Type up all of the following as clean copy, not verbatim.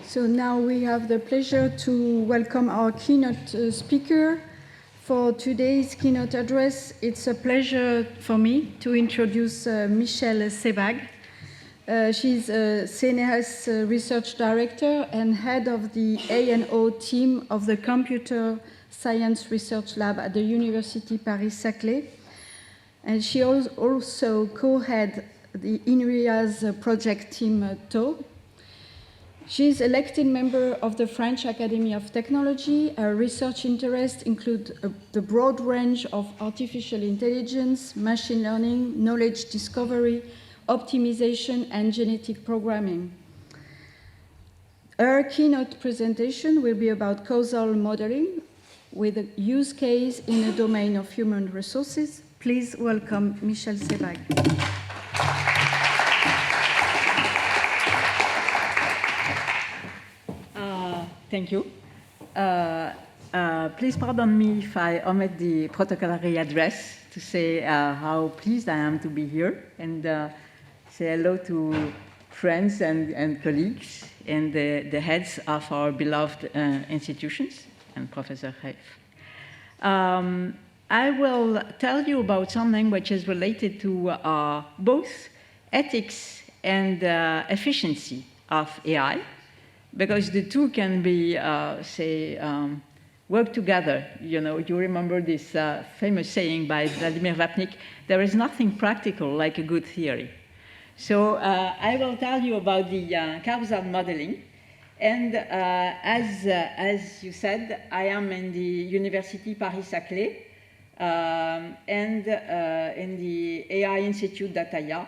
So now we have the pleasure to welcome our keynote speaker for today's keynote address. It's a pleasure for me to introduce Michèle Sebag. She's a CNRS research director and head of the A&O team of the Computer Science Research Lab at the University Paris-Saclay. And she also co-head the Inria's project team TO. She is elected member of the French Academy of Technology. Her research interests include the broad range of artificial intelligence, machine learning, knowledge discovery, optimization, and genetic programming. Her keynote presentation will be about causal modeling with a use case in the domain of human resources. Please welcome Michèle Sebag. Thank you. Please pardon me if I omit the protocolary address to say how pleased I am to be here and say hello to friends and colleagues and the heads of our beloved institutions and Professor Reif. I will tell you about something which is related to both ethics and efficiency of AI, because the two can be, work together. You know, you remember this famous saying by Vladimir Vapnik, there is nothing practical like a good theory. So I will tell you about the causal modeling. And as you said, I am in the University Paris-Saclay and in the AI Institute d'Ataya.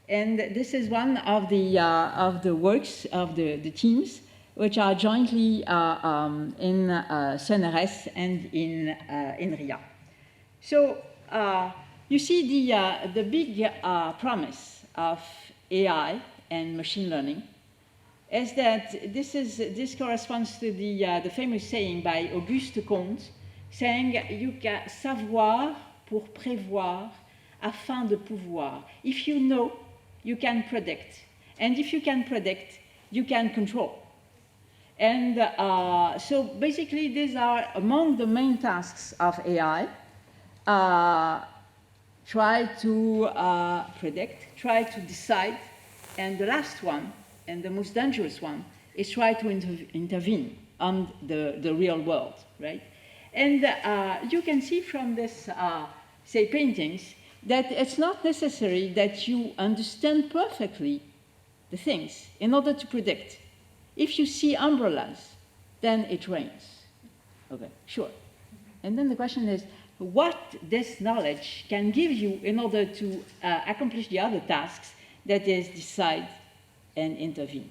And this is one of the works of the teams which are jointly in CNRS and in Inria. So you see the big promise of AI and machine learning is that this corresponds to the famous saying by Auguste Comte, saying you can savoir pour prévoir afin de pouvoir. If you know, you can predict. And if you can predict, you can control. And so basically, these are among the main tasks of AI. Try to predict, try to decide, and the last one, and the most dangerous one, is try to intervene on the real world, right? And you can see from this, paintings, that it's not necessary that you understand perfectly the things in order to predict. If you see umbrellas, then it rains. Okay, sure. And then the question is, what this knowledge can give you in order to accomplish the other tasks, that is, decide and intervene.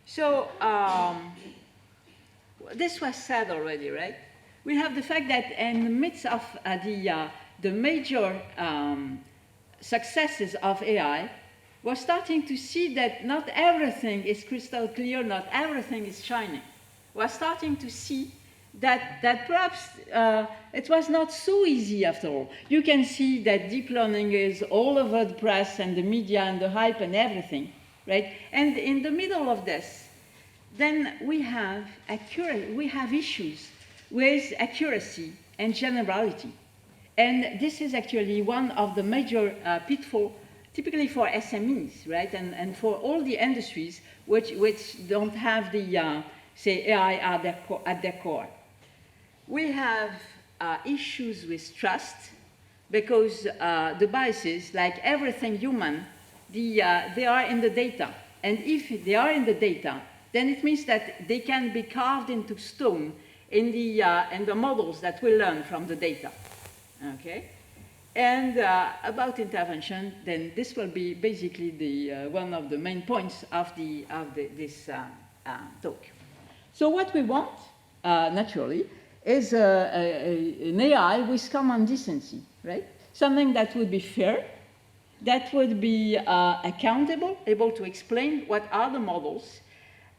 So this was said already, right? We have the fact that in the midst of the major successes of AI, we're starting to see that not everything is crystal clear, not everything is shining. We're starting to see that perhaps it was not so easy after all. You can see that deep learning is all over the press and the media and the hype and everything, right? And in the middle of this, then we have issues with accuracy and generality. And this is actually one of the major pitfalls, typically for SMEs, right? And for all the industries which don't have the, AI at their core. We have issues with trust because the biases, like everything human, they are in the data. And if they are in the data, then it means that they can be carved into stone in the models that we learn from the data, okay? And about intervention, then this will be basically the one of the main points of this talk. So what we want, naturally, is an AI with common decency, right? Something that would be fair, that would be accountable, able to explain what are the models,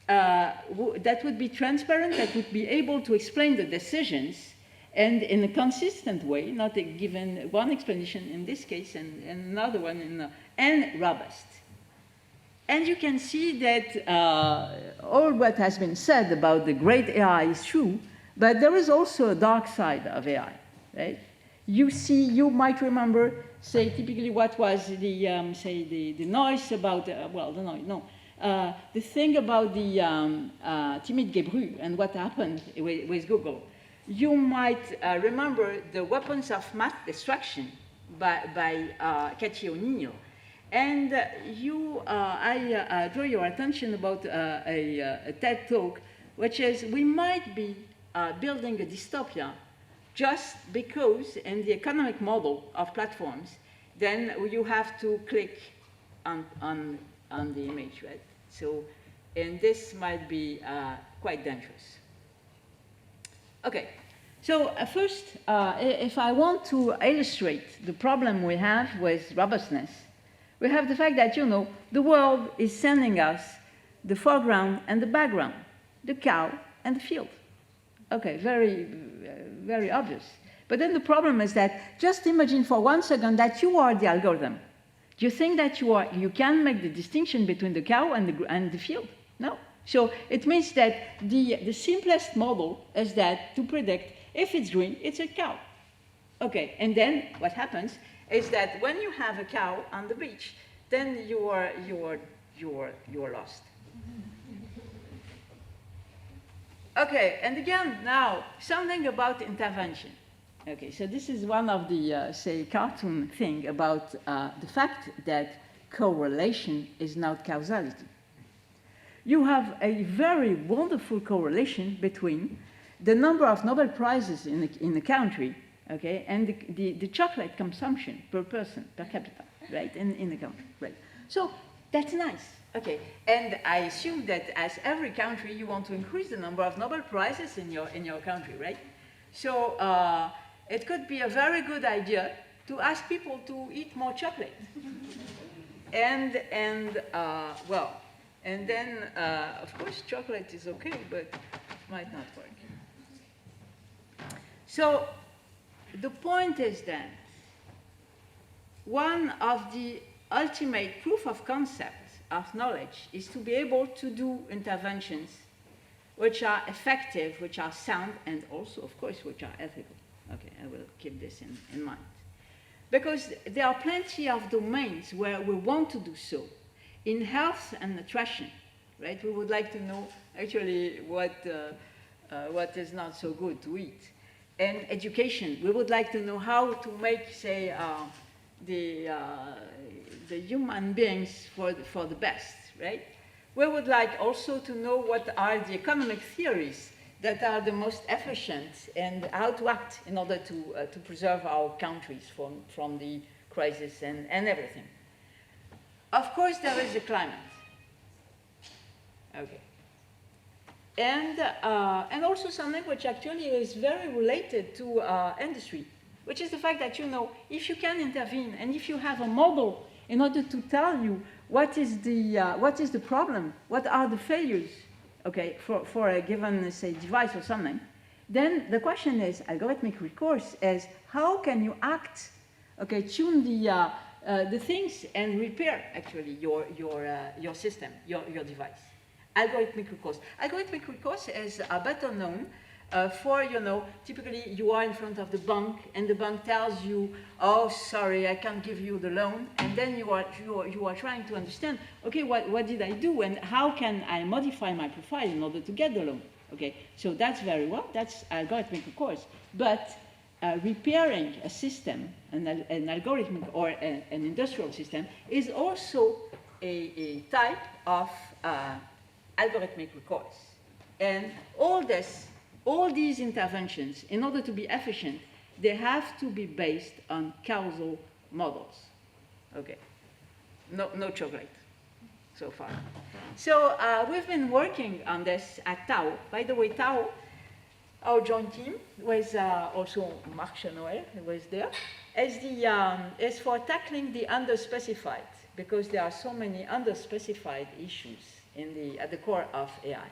that would be transparent, that would be able to explain the decisions, and in a consistent way, not given one explanation in this case and another one and robust. And you can see that all what has been said about the great AI is true, but there is also a dark side of AI, right? You might remember, say, typically what was the, say, the noise about, the thing about the timid Gebru and what happened with Google. You might remember the weapons of mass destruction by Cathy O'Neill. And I draw your attention about a TED talk, which is we might be building a dystopia just because in the economic model of platforms, then you have to click on the image, right? So, and this might be quite dangerous. Okay, so first, if I want to illustrate the problem we have with robustness, we have the fact that, you know, the world is sending us the foreground and the background, the cow and the field. Okay, very obvious. But then the problem is that just imagine for 1 second that you are the algorithm. Do you think that you can make the distinction between the cow and the field? No. So it means that the simplest model is that to predict if it's green, it's a cow. Okay, and then what happens is that when you have a cow on the beach, then you are lost. Okay, and again, now, something about intervention. Okay, so this is one of the, say, cartoon thing about the fact that correlation is not causality. You have a very wonderful correlation between the number of Nobel Prizes in the country, okay, and the chocolate consumption per person, per capita, right, in the country, right. So that's nice. Okay, and I assume that as every country, you want to increase the number of Nobel Prizes in your country, right? So it could be a very good idea to ask people to eat more chocolate. And then, of course, chocolate is okay, but it might not work. So the point is that one of the ultimate proof of concept of knowledge is to be able to do interventions which are effective, which are sound, and also, of course, which are ethical. Okay, I will keep this in mind. Because there are plenty of domains where we want to do so. In health and nutrition, right, we would like to know actually what is not so good to eat. And education, we would like to know how to make, say, the human beings for the best, right? We would like also to know what are the economic theories that are the most efficient and how to act in order to preserve our countries from the crisis and everything. Of course, there is the climate. Okay. And also something which actually is very related to industry, which is the fact that, you know, if you can intervene and if you have a model in order to tell you what is the problem, what are the failures, okay, for a given, say, device or something, then the question is, algorithmic recourse is how can you act, okay, tune the things and repair actually your system, your device. Algorithmic recourse. Algorithmic recourse is better known for, you know, typically you are in front of the bank and the bank tells you, oh, sorry, I can't give you the loan. And then you are trying to understand, okay, what did I do and how can I modify my profile in order to get the loan? Okay, so that's very well, that's algorithmic recourse. But repairing a system, an algorithmic or an industrial system, is also a type of algorithmic recourse. And all these interventions, in order to be efficient, they have to be based on causal models. Okay, no chocolate so far. So we've been working on this at Tao. By the way, Tao, our joint team, with also Marc Chenoel, who was there, is for tackling the underspecified, because there are so many underspecified issues at the core of AI.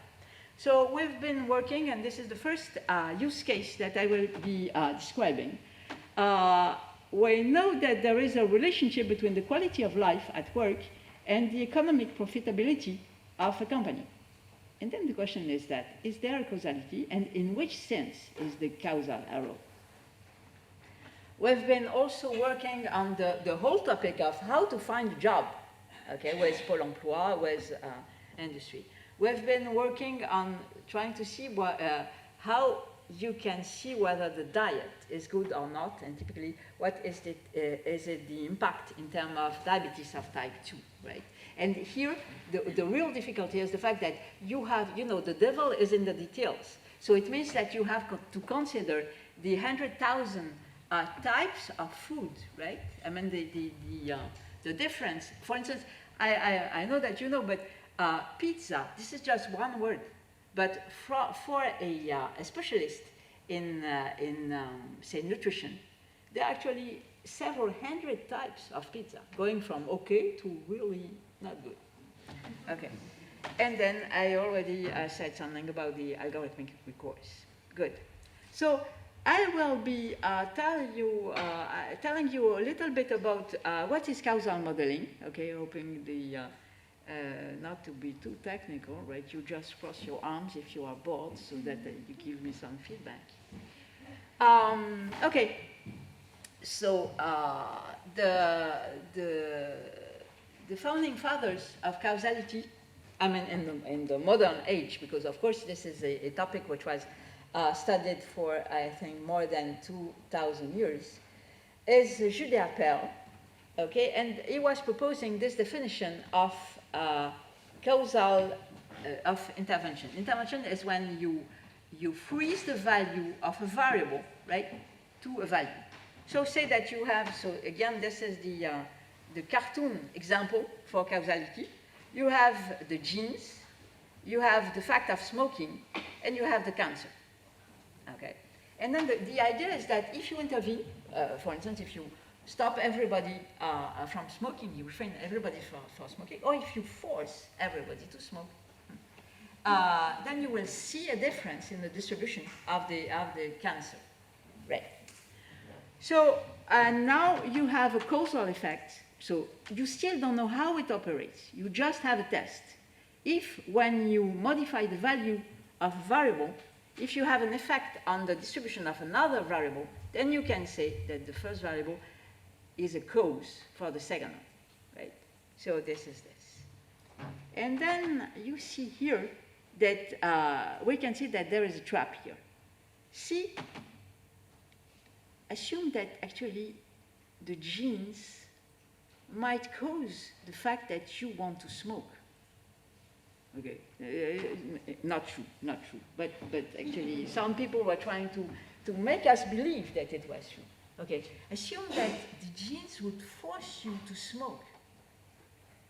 So we've been working, and this is the first use case that I will be describing. We know that there is a relationship between the quality of life at work and the economic profitability of a company. And then the question is that, is there a causality, and in which sense is the causal arrow? We've been also working on the whole topic of how to find a job, okay, with Pôle emploi, with industry. We've been working on trying to see what, how you can see whether the diet is good or not, and typically what is it the impact in terms of diabetes of type 2, right? And here, the real difficulty is the fact that you have, you know, the devil is in the details. So it means that you have to consider the 100,000 types of food, right? I mean, the difference. For instance, I know that you know, but pizza, this is just one word. But for a specialist in say, nutrition, there are actually several hundred types of pizza, going from okay to really not good. Okay. And then I already said something about the algorithmic recourse. Good. So I will be telling you a little bit about what is causal modeling, okay, hoping the not to be too technical, right? You just cross your arms if you are bored so that you give me some feedback. Okay, so the founding fathers of causality, I mean in the modern age, because of course this is a topic which was studied for, I think, more than 2,000 years, is Jules d'Appel, okay, and he was proposing this definition of causal, of intervention. Intervention is when you freeze the value of a variable, right, to a value. So say that you have, so again, this is the cartoon example for causality. You have the genes, you have the fact of smoking, and you have the cancer, okay? And then the idea is that if you intervene, for instance, if you stop everybody from smoking, you refrain everybody from smoking, or if you force everybody to smoke, then you will see a difference in the distribution of the cancer, right? So now you have a causal effect. So you still don't know how it operates. You just have a test. If when you modify the value of a variable, if you have an effect on the distribution of another variable, then you can say that the first variable is a cause for the second one, right? So this is this. And then you see here that we can see that there is a trap here. See, assume that actually the genes might cause the fact that you want to smoke. Okay, not true, not true. But actually, some people were trying to make us believe that it was true. Okay, assume that the genes would force you to smoke.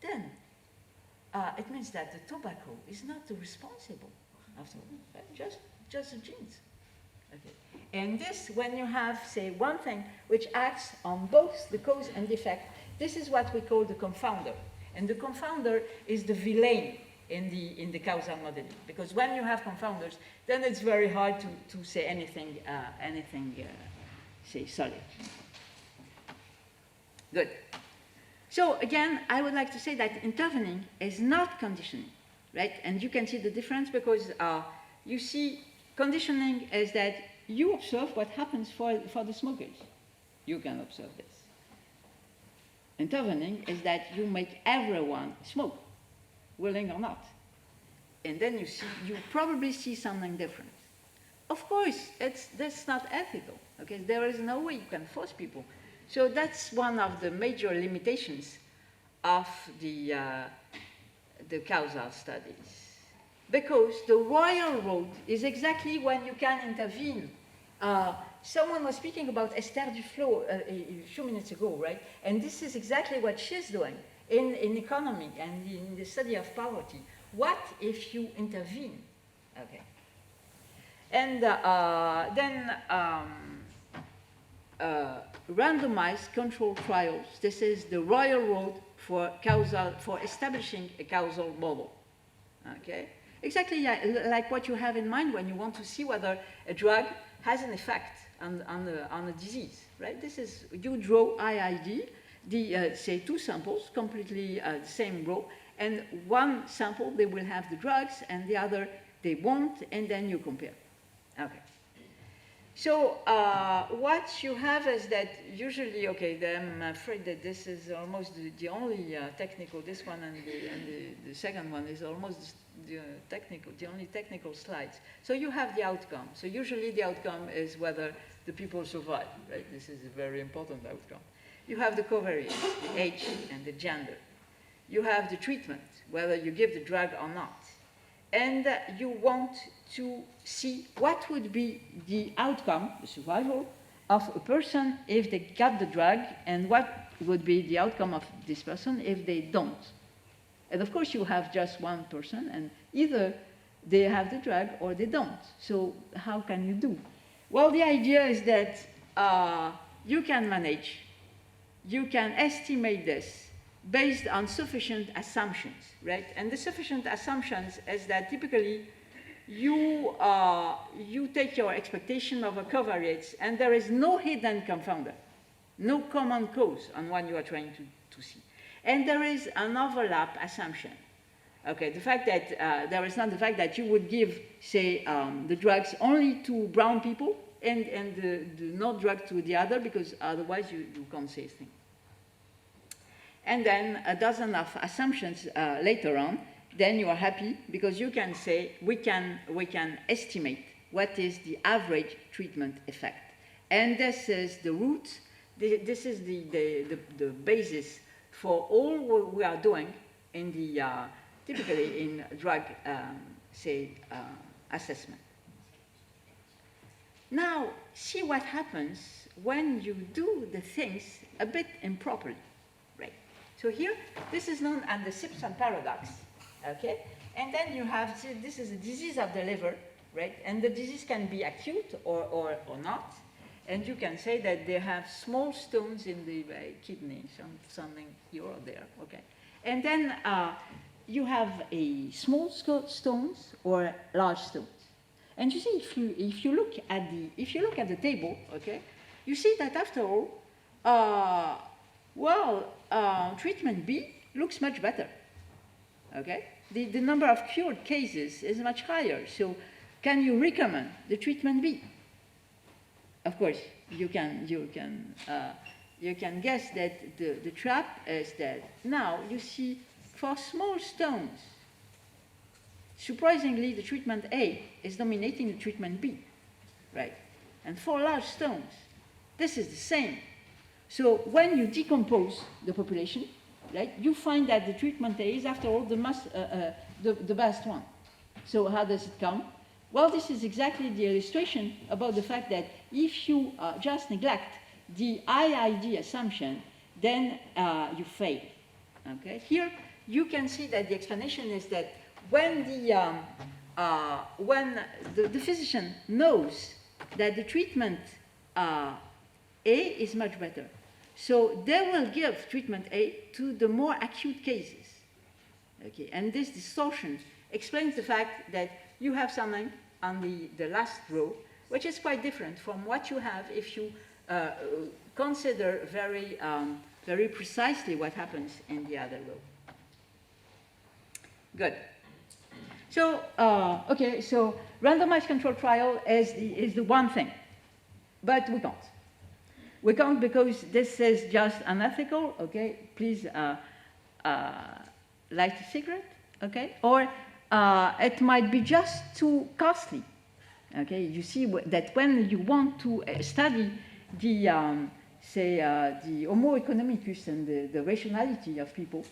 Then it means that the tobacco is not responsible after all, right? Just the genes. Okay. And this, when you have, say, one thing which acts on both the cause and the effect, this is what we call the confounder. And the confounder is the villain in the causal modeling. Because when you have confounders, then it's very hard to say anything say, solid. Good. So again, I would like to say that intervening is not conditioning, right? And you can see the difference because you see conditioning is that you observe what happens for the smokers. You can observe this. Intervening is that you make everyone smoke, willing or not. And then you probably see something different. Of course, that's not ethical, okay? There is no way you can force people. So that's one of the major limitations of the causal studies. Because the royal road is exactly when you can intervene. Someone was speaking about Esther Duflo a few minutes ago, right? And this is exactly what she's doing in economy and in the study of poverty. What if you intervene? Okay. And then randomized controlled trials. This is the royal road for establishing a causal model. Okay. Exactly like what you have in mind when you want to see whether a drug has an effect on a disease, right? This is, you draw IID, say, two samples, completely the same row, and one sample, they will have the drugs, and the other, they won't, and then you compare. Okay. So what you have is that usually, okay, I'm afraid that this is almost the only technical, this one and the second one is almost the only technical slides. So you have the outcome. So usually the outcome is whether the people survive, right? This is a very important outcome. You have the covariance, the age and the gender. You have the treatment, whether you give the drug or not. And you want to see what would be the outcome, the survival, of a person if they got the drug, and what would be the outcome of this person if they don't. And of course, you have just one person, and either they have the drug or they don't. So how can you do? Well, the idea is that you can manage, you can estimate this based on sufficient assumptions, right? And the sufficient assumptions is that typically you take your expectation of a covariance, and there is no hidden confounder, no common cause on what you are trying to see. And there is an overlap assumption. Okay, the fact that there is not the fact that you would give, say, the drugs only to brown people and the no drug to the other, because otherwise you can't say a thing. And then a dozen of assumptions later on, then you are happy because you can say, we can estimate what is the average treatment effect. And this is the root, this is the basis for all what we are doing in the, typically in drug, assessment. Now, see what happens when you do the things a bit improperly. So here, this is known as the Simpson paradox, okay? And then you have, this is a disease of the liver, right? And the disease can be acute or not. And you can say that they have small stones in the kidney, something here or there, okay? And then you have a small stones or large stones. And you see, if you look at the table, okay, you see that after all, treatment B looks much better, okay? The number of cured cases is much higher, so can you recommend the treatment B? Of course, you can guess that the trap is that now you see for small stones, surprisingly, the treatment A is dominating the treatment B, right? And for large stones, this is the same. So when you decompose the population, right, you find that the treatment A is, after all, the best one. So how does it come? Well, this is exactly the illustration about the fact that if you just neglect the IID assumption, then you fail. Okay? Here, you can see that the explanation is that when the physician knows that the treatment A is much better, so they will give treatment A to the more acute cases. Okay? And this distortion explains the fact that you have something on the last row, which is quite different from what you have if you consider very precisely what happens in the other row. Good. So, okay, so randomized controlled trial is the one thing, but we can't. We can't because this is just unethical, okay? Please light a cigarette, okay? Or it might be just too costly, okay? You see that when you want to study the, the homo economicus and the rationality of people,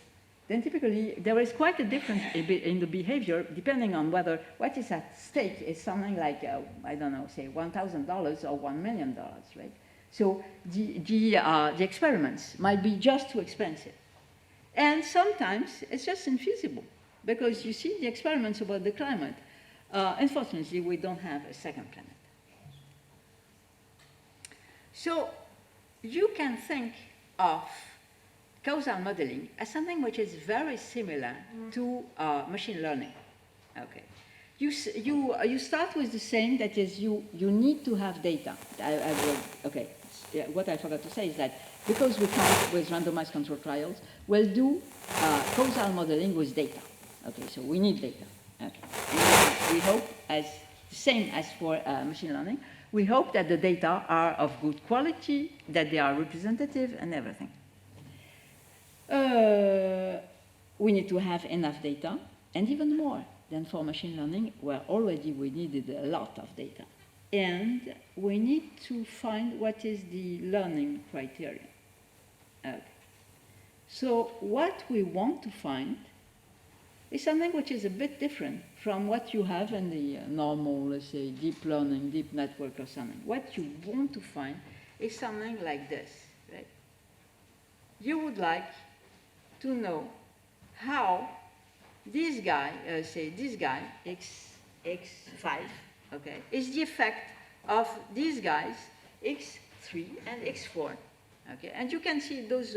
then typically there is quite a difference in the behavior depending on whether what is at stake is something like, I don't know, say $1,000 or $1 million, right? So the experiments might be just too expensive. And sometimes it's just infeasible because you see the experiments about the climate. Unfortunately, we don't have a second planet. So you can think of causal modeling as something which is very similar to machine learning. Okay. You start with the same, that is you need to have data. Okay, what I forgot to say is that because we count with randomized control trials, we'll do causal modeling with data. Okay, so we need data. Okay. And we hope, as same as for machine learning, we hope that the data are of good quality, that they are representative, and everything. We need to have enough data, and even more than for machine learning, where already we needed a lot of data. And we need to find what is the learning criterion. Okay. So what we want to find is something which is a bit different from what you have in the normal, let's say, deep learning, deep network or something. What you want to find is something like this, right? You would like to know how this guy, say this guy, x5, okay, is the effect of these guys, x3 and x4, okay? And you can see those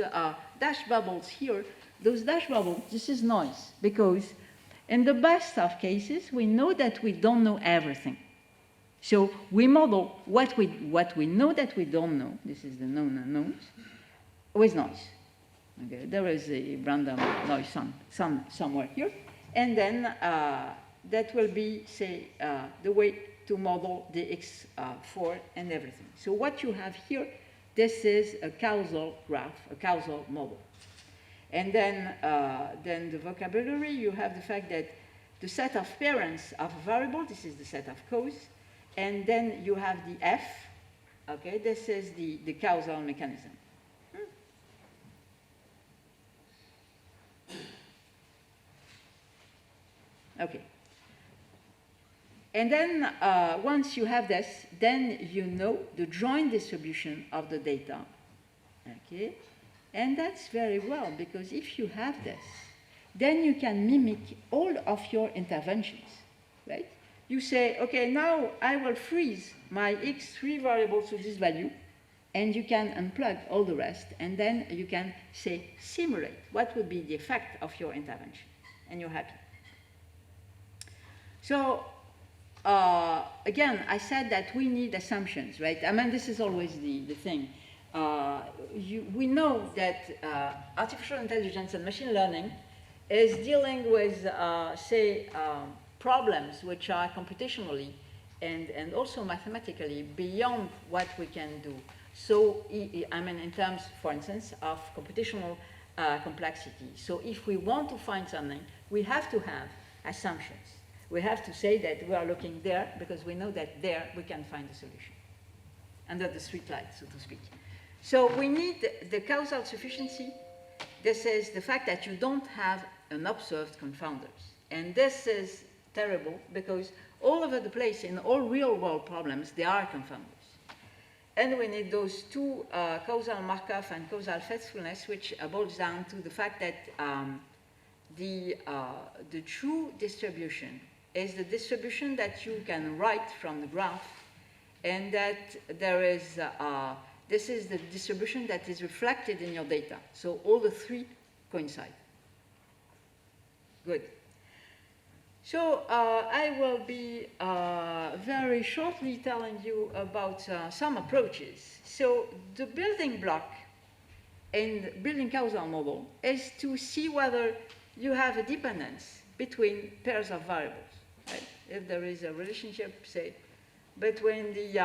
dash bubbles here. Those dash bubbles, this is noise, because in the best of cases, we know that we don't know everything. So we model what we know that we don't know, this is the known unknowns, with noise. Okay, there is a random noise somewhere here, and then that will be, say, the way to model the x4 and everything. So what you have here, this is a causal graph, a causal model. And then the vocabulary, you have the fact that the set of parents of a variable, this is the set of cause, and then you have the F, okay, this is the causal mechanism. Okay. And then once you have this, then you know the joint distribution of the data, okay? And that's very well, because if you have this, then you can mimic all of your interventions, right? You say, okay, now I will freeze my x3 variable to this value, and you can unplug all the rest, and then you can say, simulate what would be the effect of your intervention, and you're happy. So, again, I said that we need assumptions, right? I mean, this is always the thing. We know that artificial intelligence and machine learning is dealing with, say, problems which are computationally and also mathematically beyond what we can do. So, I mean, in terms, for instance, of computational complexity. So if we want to find something, we have to have assumptions. We have to say that we are looking there because we know that there we can find a solution, under the street light, so to speak. So we need the causal sufficiency. This is the fact that you don't have unobserved confounders. And this is terrible because all over the place in all real-world problems, there are confounders. And we need those two, causal Markov and causal faithfulness, which boils down to the fact that the true distribution is the distribution that you can write from the graph, and that there is, this is the distribution that is reflected in your data. So all the three coincide. Good. So I will be very shortly telling you about some approaches. So the building block in building causal model is to see whether you have a dependence between pairs of variables. Right? If there is a relationship, say, between the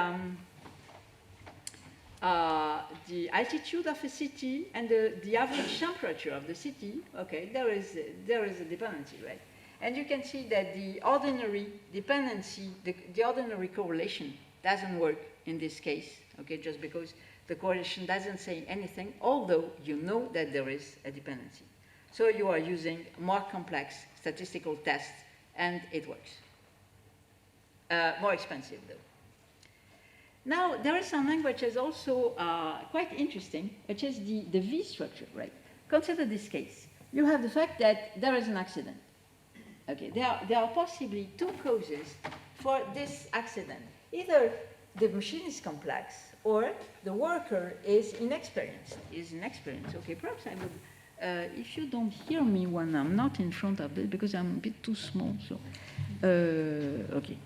altitude of a city and the average temperature of the city, okay, there is a dependency, right? And you can see that the ordinary dependency, the ordinary correlation doesn't work in this case, okay, just because the correlation doesn't say anything, although you know that there is a dependency. So you are using more complex statistical tests, and it works. More expensive, though. Now, there is something which is also quite interesting, which is the V structure, right? Consider this case. You have the fact that there is an accident. Okay, there are possibly two causes for this accident. Either the machine is complex, or the worker is inexperienced. Okay, perhaps I would, if you don't hear me when I'm not in front of it, because I'm a bit too small, so, okay.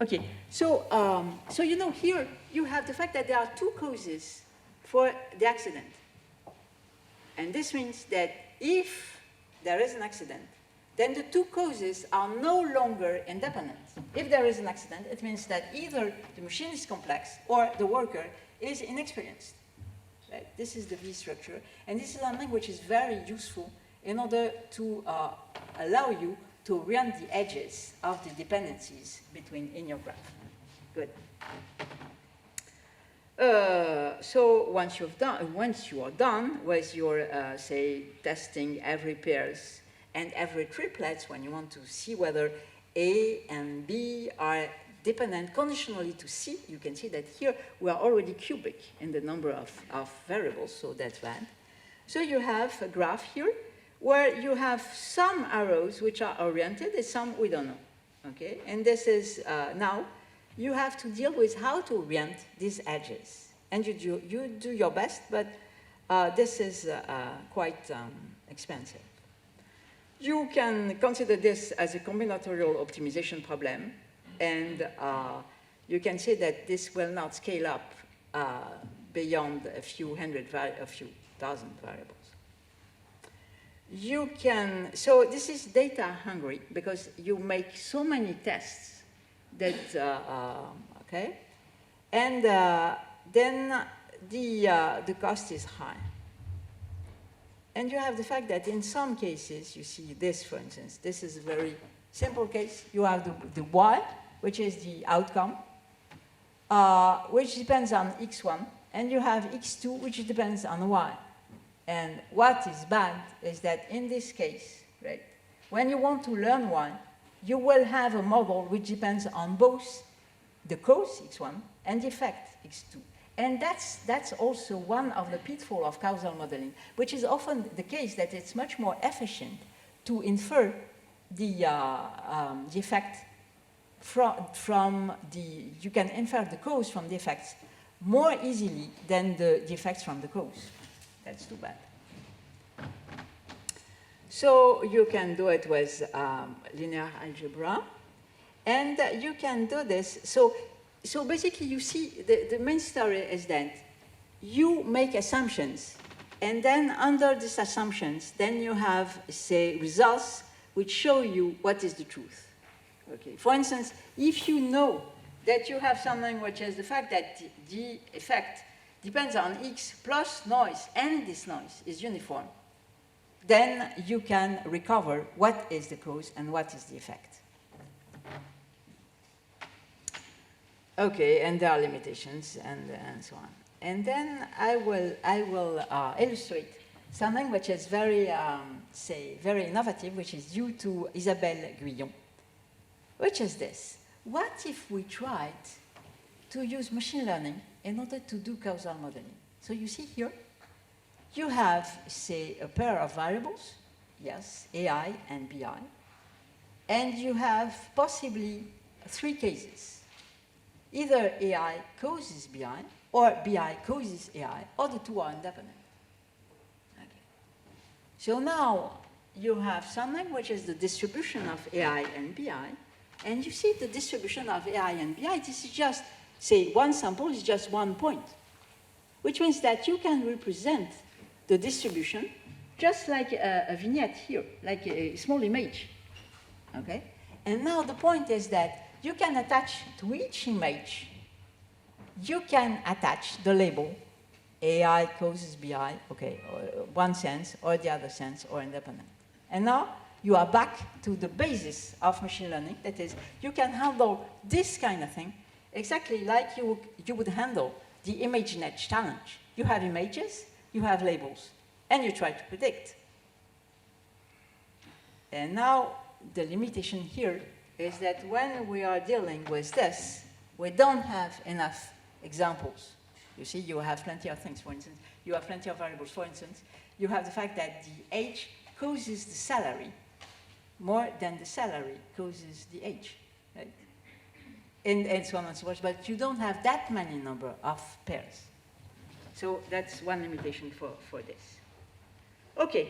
Okay, so, so you know, here you have the fact that there are two causes for the accident. And this means that if there is an accident, then the two causes are no longer independent. If there is an accident, it means that either the machine is complex or the worker is inexperienced. Right? This is the V structure. And this is something which is very useful in order to allow you to orient the edges of the dependencies in your graph. Good. So once you are done with your, say, testing every pairs and every triplets, when you want to see whether A and B are dependent conditionally to C, you can see that here we are already cubic in the number of variables, so that's bad. So you have a graph here where you have some arrows which are oriented and some we don't know, okay? And this is, now, you have to deal with how to orient these edges. And you do your best, but this is quite expensive. You can consider this as a combinatorial optimization problem, and you can say that this will not scale up beyond a few thousand variables. You can, so this is data hungry because you make so many tests that, okay, and then the cost is high. And you have the fact that in some cases, you see this, for instance, this is a very simple case. You have the Y, which is the outcome, which depends on X1, and you have X2, which depends on Y. And what is bad is that in this case, right, when you want to learn Y, you will have a model which depends on both the cause, X1, and the effect, X2. And that's also one of the pitfalls of causal modeling, which is often the case that it's much more efficient to infer the effect from the, you can infer the cause from the effects more easily than the effects from the cause. That's too bad. So you can do it with linear algebra, and you can do this. So basically, you see, the main story is that you make assumptions, and then under these assumptions, then you have, say, results which show you what is the truth. Okay. For instance, if you know that you have something which is the fact that the effect depends on X plus noise, and this noise is uniform, then you can recover what is the cause and what is the effect. Okay, and there are limitations and so on. And then I will illustrate something which is very, say, very innovative, which is due to Isabelle Guillon, which is this. What if we tried to use machine learning in order to do causal modeling? So you see here, you have, say, a pair of variables, yes, AI and BI, and you have possibly three cases. Either AI causes BI, or BI causes AI, or the two are independent. Okay. So now you have something which is the distribution of AI and BI, and you see the distribution of AI and BI, this is just, say, one sample is just 1 point, which means that you can represent the distribution just like a vignette here, like a small image, okay? And now the point is that you can attach to each image, you can attach the label AI causes BI, okay, one sense or the other sense or independent. And now you are back to the basis of machine learning, that is, you can handle this kind of thing exactly like you would handle the ImageNet challenge. You have images, you have labels, and you try to predict. And now the limitation here is that when we are dealing with this, we don't have enough examples. You see, you have plenty of things, for instance. You have plenty of variables. For instance, you have the fact that the age causes the salary more than the salary causes the age, right? And so on and so forth. But you don't have that many number of pairs. So that's one limitation for this. Okay.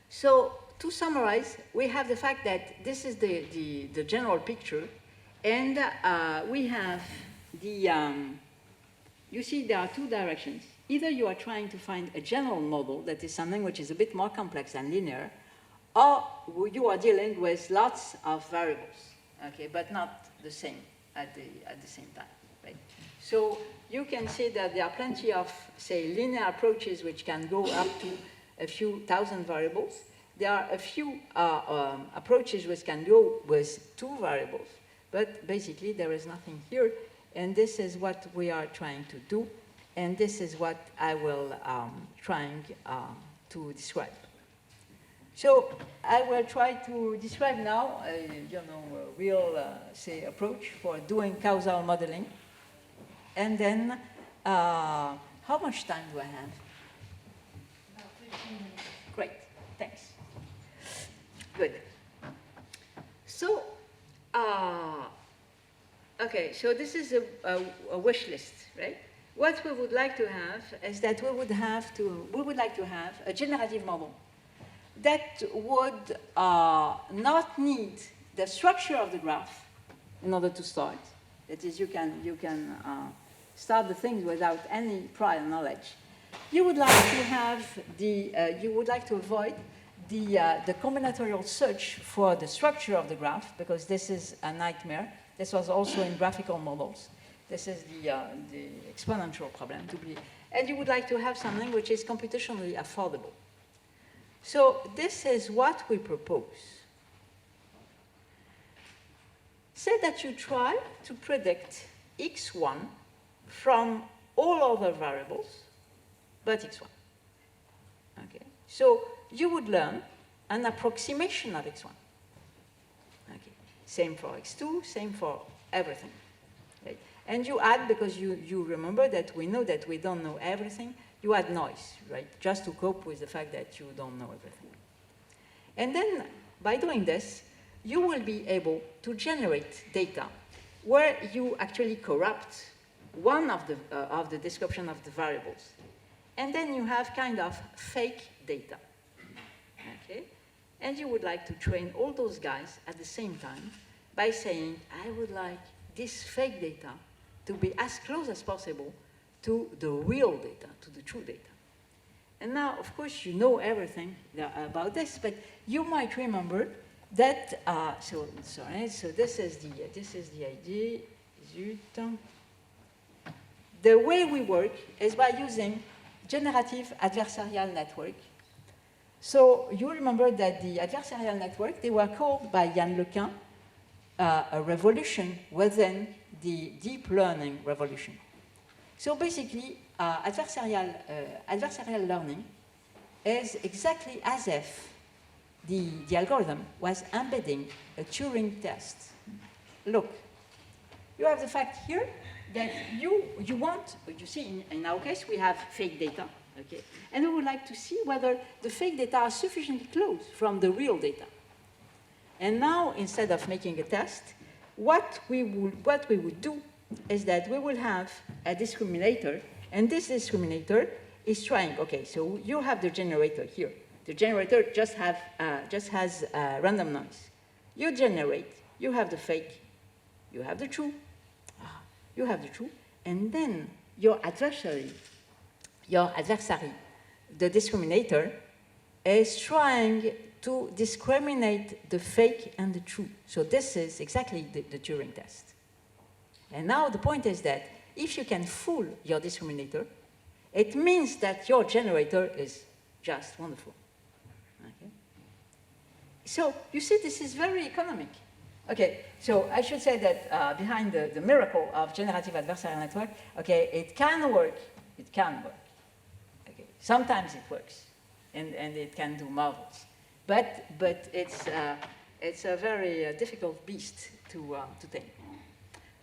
So to summarize, we have the fact that this is the general picture, And we have the, you see there are two directions. Either you are trying to find a general model that is something which is a bit more complex than linear, or you are dealing with lots of variables, okay, but not the same at the same time, right? So you can see that there are plenty of, say, linear approaches which can go up to a few thousand variables. There are a few approaches which can go with 2 variables, but basically there is nothing here, and this is what we are trying to do, and this is what I will trying to describe. So I will try to describe now a real say approach for doing causal modeling, and then how much time do I have? About 15 minutes. Great, thanks. Good. So, okay, so this is a wish list, right? What we would like to have is that we would like to have a generative model that would not need the structure of the graph in order to start. That is, you can start the things without any prior knowledge. You would like to have you would like to avoid the combinatorial search for the structure of the graph, because this is a nightmare. This was also in graphical models. This is the exponential problem to be. And you would like to have something which is computationally affordable. So this is what we propose. Say that you try to predict x1 from all other variables but x1. Okay. So you would learn an approximation of x1. Okay. Same for x2, same for everything. Right? And you add, because you remember that we know that we don't know everything, you add noise, right? Just to cope with the fact that you don't know everything. And then, by doing this, you will be able to generate data where you actually corrupt one of the description of the variables. And then you have kind of fake data, okay? And you would like to train all those guys at the same time by saying, I would like this fake data to be as close as possible to the real data, to the true data. And now, of course, you know everything about this, but you might remember that, so this is the idea. The way we work is by using generative adversarial network. So you remember that the adversarial network, they were called by Yann Lequin a revolution within the deep learning revolution. So basically, adversarial learning is exactly as if the algorithm was embedding a Turing test. Look, you have the fact here that you see, in our case, we have fake data, okay? And we would like to see whether the fake data are sufficiently close from the real data. And now, instead of making a test, what we would do is that we will have a discriminator, and this discriminator is trying, okay, so you have the generator here. The generator just has random noise. You generate, you have the fake, you have the true, and then your adversary, the discriminator, is trying to discriminate the fake and the true. So this is exactly the Turing test. And now the point is that if you can fool your discriminator, it means that your generator is just wonderful. Okay? So you see, this is very economic. Okay, so I should say that behind the miracle of generative adversarial network, okay, it can work. Okay, sometimes it works, and it can do marvels. But it's a very difficult beast to tame.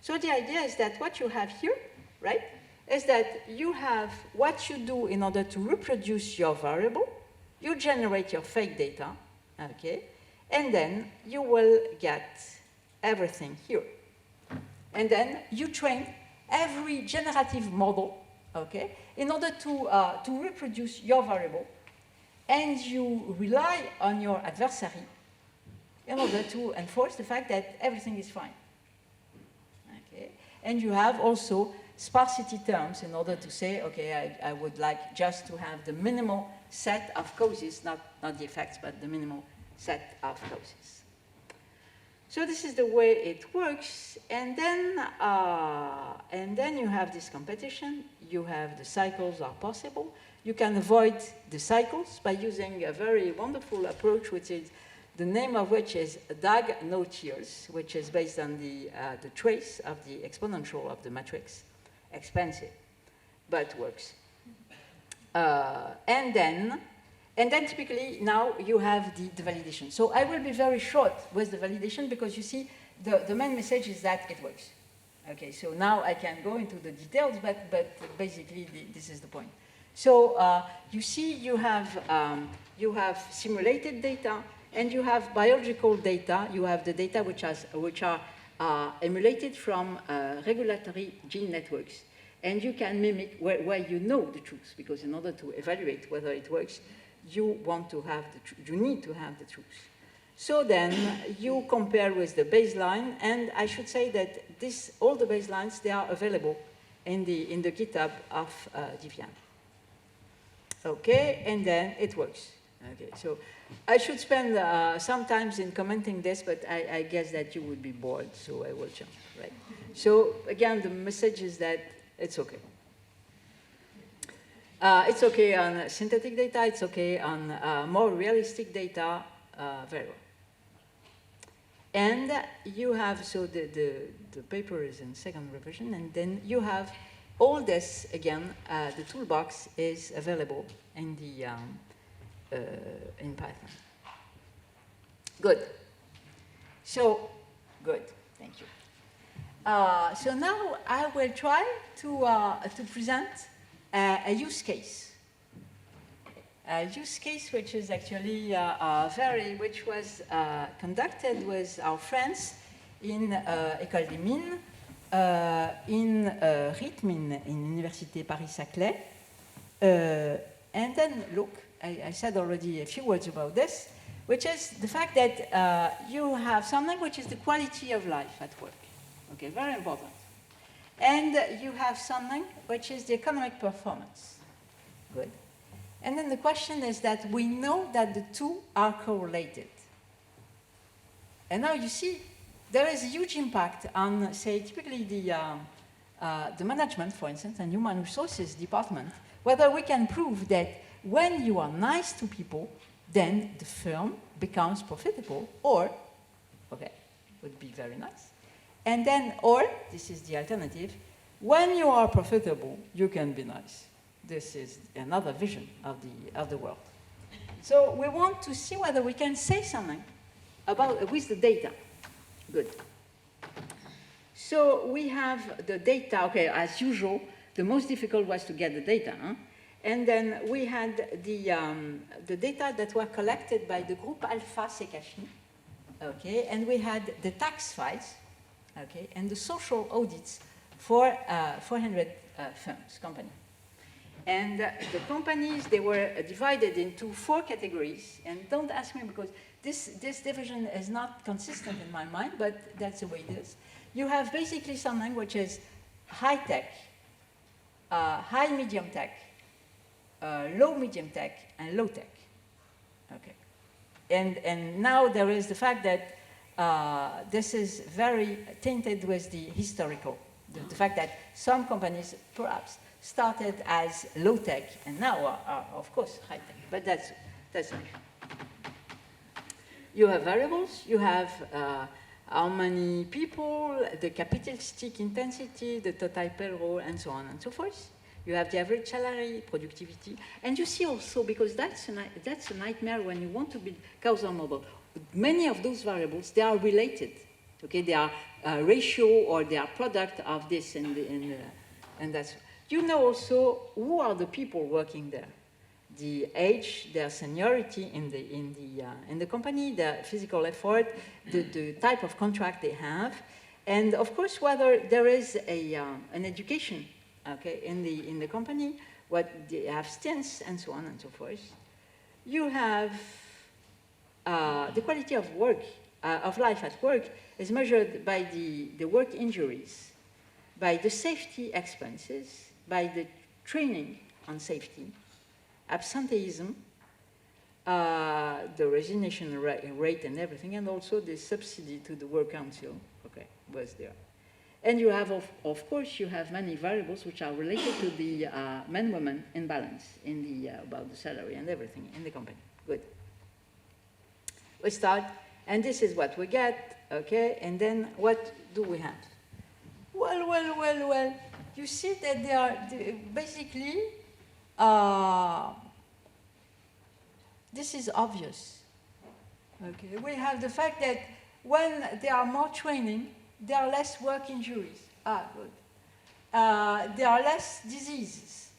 So the idea is that what you have here, right, is that you have what you do in order to reproduce your variable. You generate your fake data, okay, and then you will get everything here. And then you train every generative model, okay, in order to reproduce your variable. And you rely on your adversary in order to enforce the fact that everything is fine. And you have also sparsity terms in order to say, okay, I would like just to have the minimal set of causes, not the effects, but the minimal set of causes. So this is the way it works, and then you have this competition. You have the cycles are possible. You can avoid the cycles by using a very wonderful approach, which is the name of which is DAG no tiers, which is based on the trace of the exponential of the matrix. Expensive, but works. And then typically now you have the validation. So I will be very short with the validation because you see the main message is that it works. Okay, so now I can go into the details, but basically this is the point. So you see you have simulated data and you have biological data. You have the data which are emulated from regulatory gene networks. And you can mimic where you know the truth, because in order to evaluate whether it works, you need to have the truth. So then you compare with the baseline, and I should say that all the baselines, they are available in the GitHub of Debian. Okay, and then it works. Okay, so I should spend some time in commenting this, but I guess that you would be bored, so I will jump, right? So again, the message is that it's okay. It's okay on synthetic data, it's okay on more realistic data, very well. And you have, so the paper is in second revision, and then you have all this, again, the toolbox is available in the in Python. Good. So, good, thank you. So now I will try to present a use case. A use case which is actually which was conducted with our friends in École des Mines, in RITM, in Université Paris-Saclay. And then, look, I said already a few words about this, which is the fact that you have something which is the quality of life at work. Okay, very important. And you have something which is the economic performance. Good. And then the question is that we know that the two are correlated. And now you see, there is a huge impact on, say, typically the management, for instance, and human resources department, whether we can prove that when you are nice to people, then the firm becomes profitable, or, okay, would be very nice. And then, or, this is the alternative, when you are profitable, you can be nice. This is another vision of the world. So we want to see whether we can say something about with the data. Good. So we have the data, okay, as usual, the most difficult was to get the data, huh? And then we had the data that were collected by the group Alpha Sekashi, okay, and we had the tax files, okay, and the social audits for 400 firms, companies. And the companies, they were divided into 4 categories. And don't ask me, because this division is not consistent in my mind, but that's the way it is. You have basically something which is high tech, high medium tech, low medium tech, and low tech. Okay. And now there is the fact that this is very tainted with the historical. The fact that some companies perhaps started as low tech and now are of course high tech, but that's not. You have variables, you have how many people, the capitalistic intensity, the total payroll, and so on and so forth. You have the average salary, productivity, and you see also, because that's a nightmare when you want to build causal model. Many of those variables, they are related. Okay, they are ratio or they are product of this and that's. You know also who are the people working there, the age, their seniority in the company, the physical effort, the type of contract they have, and of course whether there is an education, okay, in the company, what they have stints and so on and so forth. You have the quality of work, of life at work is measured by the work injuries. by the safety expenses, by the training on safety, absenteeism, the resignation rate and everything, and also the subsidy to the work council, okay, was there. And you have, of course, you have many variables which are related to the man-woman imbalance in the, about the salary and everything in the company. Good. We start, and this is what we get, okay, and then what do we have? Well, you see that they are basically, this is obvious. Okay, we have the fact that when there are more training, there are less work injuries. Good. There are less diseases.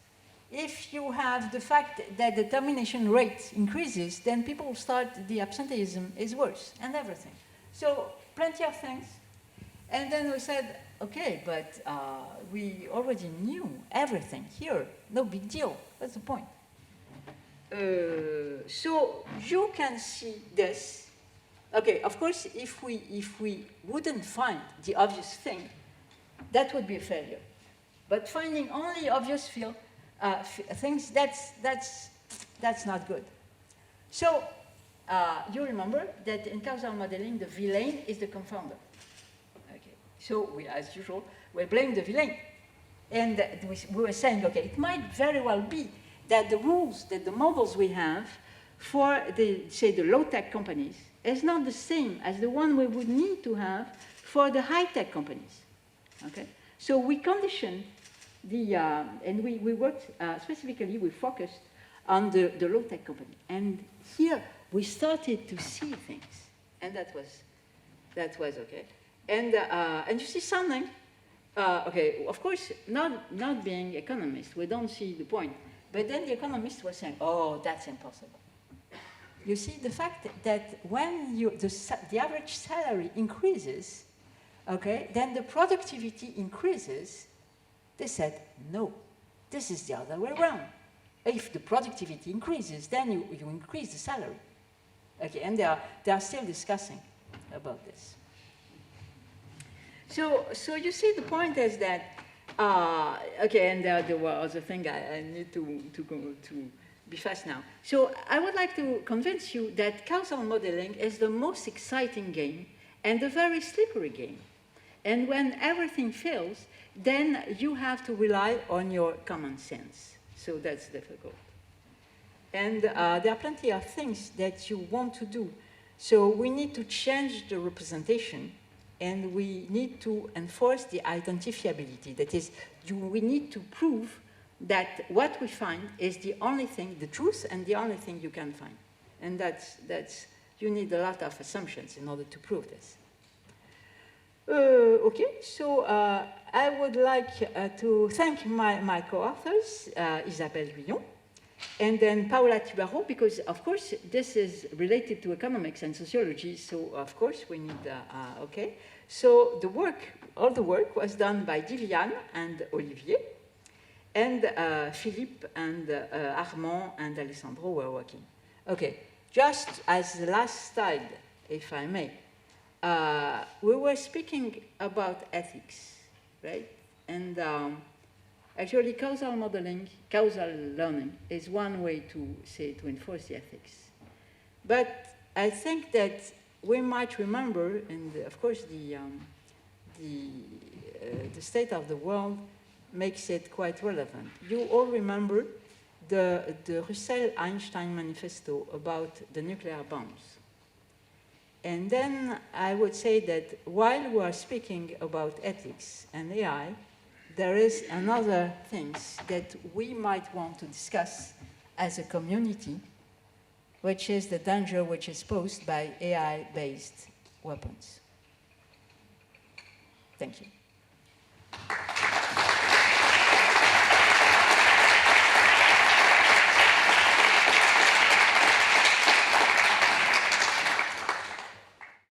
If you have the fact that the termination rate increases, then people start, the absenteeism is worse and everything. So plenty of things. And then we said, okay, but we already knew everything here. No big deal. What's the point? So you can see this. Okay, of course, if we wouldn't find the obvious thing, that would be a failure. But finding only obvious things, that's not good. So you remember that in causal modeling, the villain is the confounder. Okay. So we, as usual, we blame the villain. And we were saying, okay, it might very well be that the rules, that the models we have for the, say, the low-tech companies is not the same as the one we would need to have for the high-tech companies. Okay? So we conditioned the, and we worked specifically, we focused on the low-tech company. And here we started to see things, and that was okay. And you see something, okay, of course, not being economists, we don't see the point. But then the economists were saying, oh, that's impossible. You see, the fact that when the average salary increases, okay, then the productivity increases, they said, no, this is the other way around. If the productivity increases, then you increase the salary. Okay, and they are still discussing about this. So you see, the point is that, okay, and there were other things I need to be fast now. So I would like to convince you that causal modeling is the most exciting game and a very slippery game. And when everything fails, then you have to rely on your common sense. So that's difficult. And there are plenty of things that you want to do. So we need to change the representation, and we need to enforce the identifiability. That is, we need to prove that what we find is the only thing, the truth, and the only thing you can find. And that's you need a lot of assumptions in order to prove this. Okay, so I would like to thank my co-authors, Isabelle Guyon, and then Paola Tibaro, because of course this is related to economics and sociology, so of course we need, okay. So all the work was done by Diviane and Olivier, and Philippe and Armand and Alessandro were working. Okay, just as the last slide, if I may, we were speaking about ethics, right? And actually causal modeling, causal learning is one way to enforce the ethics. But I think that we might remember, and of course the state of the world makes it quite relevant. You all remember the Russell-Einstein manifesto about the nuclear bombs. And then I would say that while we are speaking about ethics and AI, there is another things that we might want to discuss as a community, which is the danger which is posed by AI-based weapons. Thank you.